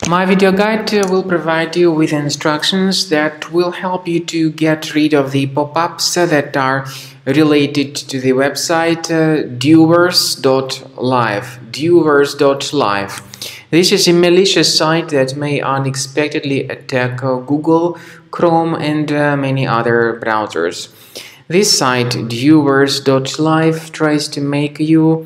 My video guide will provide you with instructions that will help you to get rid of the pop-ups that are related to the website Dewers.live. Dewers.live. This is a malicious site that may unexpectedly attack Google, Chrome, and many other browsers. This site, Dewers.live, tries to make you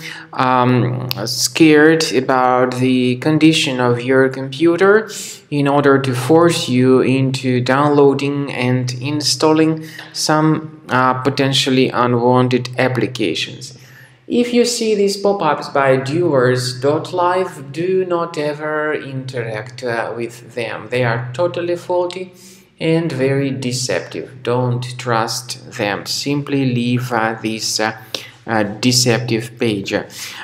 scared about the condition of your computer in order to force you into downloading and installing some potentially unwanted applications. If you see these pop-ups by Dewers.live, do not ever interact with them. They are totally faulty and very deceptive. Don't trust them. Simply leave this deceptive page.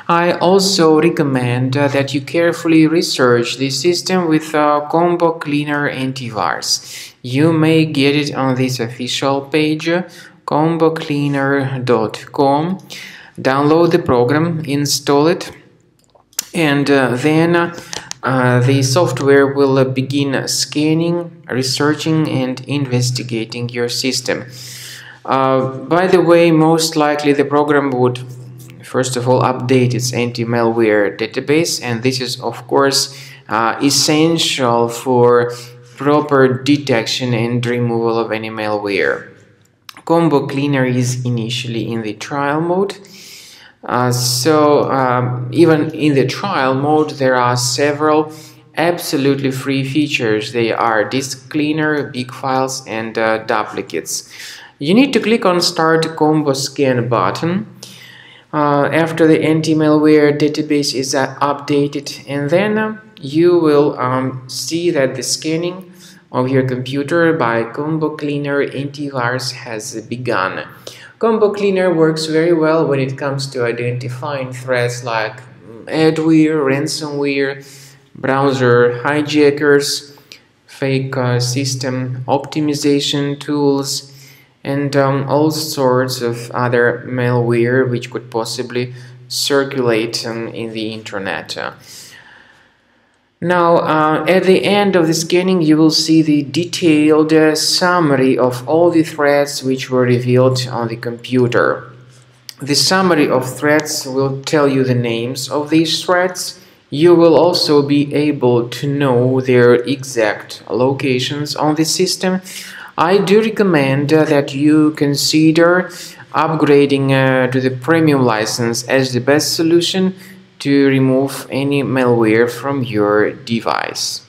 I also recommend that you carefully research the system with Combo Cleaner Antivirus. You may get it on this official page, combocleaner.com. Download the program, install it, and then the software will begin scanning, researching, and investigating your system. By the way, most likely the program would first of all update its anti-malware database, and this is of course essential for proper detection and removal of any malware. Combo Cleaner is initially in the trial mode. Even in the trial mode, there are several absolutely free features. They are disk cleaner, big files, and duplicates. You need to click on Start Combo Scan button after the anti-malware database is updated, and then you will see that the scanning of your computer by Combo Cleaner Antivirus has begun. Combo Cleaner works very well when it comes to identifying threats like adware, ransomware, browser hijackers, fake system optimization tools, and all sorts of other malware which could possibly circulate in the internet. Now, at the end of the scanning, you will see the detailed summary of all the threats which were revealed on the computer. The summary of threats will tell you the names of these threats. You will also be able to know their exact locations on the system. I do recommend that you consider upgrading to the premium license as the best solution to remove any malware from your device.